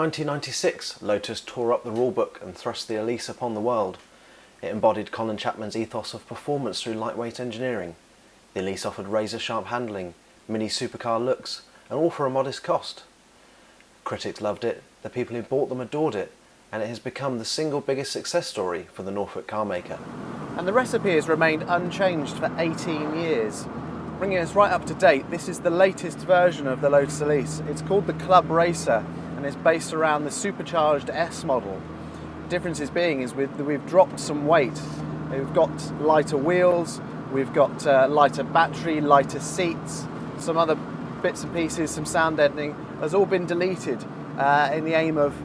1996, Lotus tore up the rulebook and thrust the Elise upon the world. It embodied Colin Chapman's ethos of performance through lightweight engineering. The Elise offered razor-sharp handling, mini supercar looks, and all for a modest cost. Critics loved it, the people who bought them adored it, and it has become the single biggest success story for the Norfolk car maker. And the recipe has remained unchanged for 18 years. Bringing us right up to date, this is the latest version of the Lotus Elise. It's called the ClubRacer and it's based around the supercharged S model. The differences being is we've dropped some weight. We've got lighter wheels, we've got lighter battery, lighter seats, some other bits and pieces, some sound deadening has all been deleted in the aim of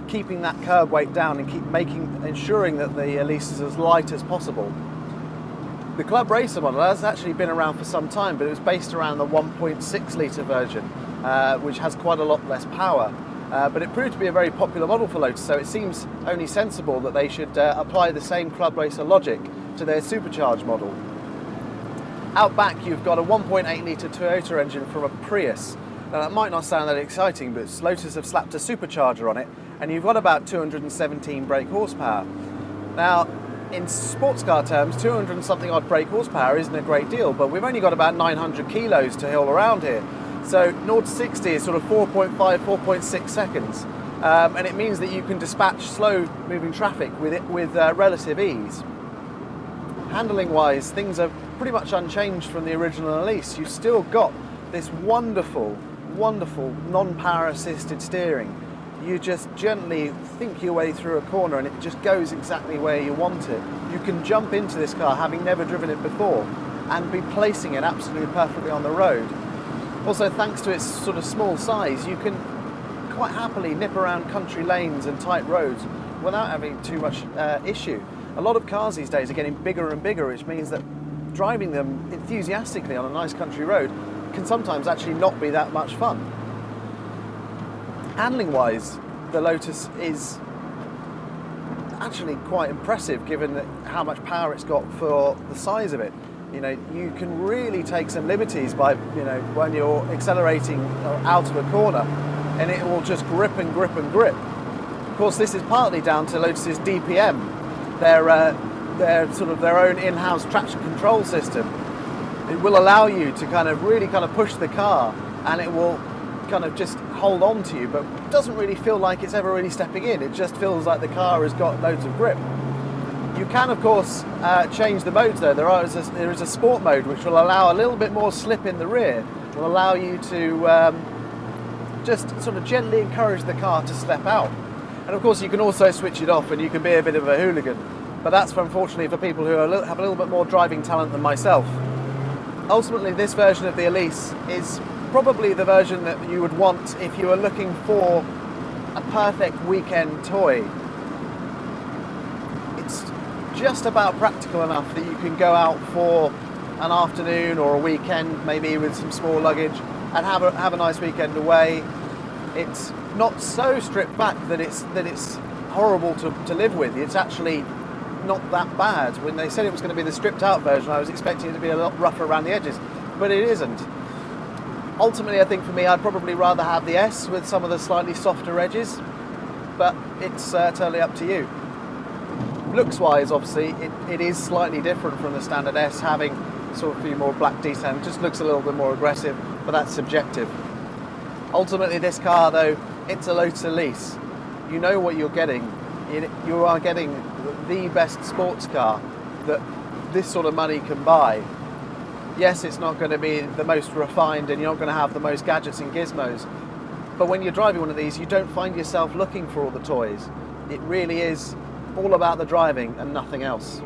keeping that curb weight down and ensuring that the Elise is as light as possible. The ClubRacer model has actually been around for some time, but it was based around the 1.6 litre version, which has quite a lot less power. But it proved to be a very popular model for Lotus, so it seems only sensible that they should apply the same ClubRacer logic to their supercharged model. Out back you've got a 1.8 litre Toyota engine from a Prius. Now that might not sound that exciting, but Lotus have slapped a supercharger on it, and you've got about 217 brake horsepower. Now, in sports car terms, 200 and something odd brake horsepower isn't a great deal, but we've only got about 900 kilos to haul around here. So 0 to 60 is sort of 4.5, 4.6 seconds. And it means that you can dispatch slow moving traffic with relative ease. Handling wise, things are pretty much unchanged from the original Elise. You've still got this wonderful, wonderful non-power assisted steering. You just gently think your way through a corner and it just goes exactly where you want it. You can jump into this car having never driven it before and be placing it absolutely perfectly on the road. Also, thanks to its sort of small size, you can quite happily nip around country lanes and tight roads without having too much issue. A lot of cars these days are getting bigger and bigger, which means that driving them enthusiastically on a nice country road can sometimes actually not be that much fun. Handling wise, the Lotus is actually quite impressive given how much power it's got for the size of it. You know, you can really take some liberties by, when you're accelerating out of a corner, and it will just grip and grip and grip. Of course, this is partly down to Lotus's DPM, their sort of their own in-house traction control system. It will allow you to really push the car, and it will kind of just hold on to you, but it doesn't really feel like it's ever really stepping in. It just feels like the car has got loads of grip. You can, of course, change the modes though. There is a sport mode which will allow a little bit more slip in the rear. It will allow you to just sort of gently encourage the car to step out. And of course you can also switch it off and you can be a bit of a hooligan. But that's unfortunately for people who have a little bit more driving talent than myself. Ultimately, this version of the Elise is probably the version that you would want if you were looking for a perfect weekend toy. It's just about practical enough that you can go out for an afternoon or a weekend, maybe with some small luggage, and have a nice weekend away. It's not so stripped back that it's horrible to live with. It's actually not that bad. When they said it was going to be the stripped out version, I was expecting it to be a lot rougher around the edges, but it isn't. Ultimately, I think for me, I'd probably rather have the S with some of the slightly softer edges, but it's totally up to you. Looks-wise, obviously, it is slightly different from the standard S, having sort of a few more black detailing. It just looks a little bit more aggressive, but that's subjective. Ultimately, this car, though, it's a Lotus Elise. You know what you're getting. You are getting the best sports car that this sort of money can buy. Yes, it's not going to be the most refined and you're not going to have the most gadgets and gizmos, but when you're driving one of these, you don't find yourself looking for all the toys. It really is all about the driving and nothing else.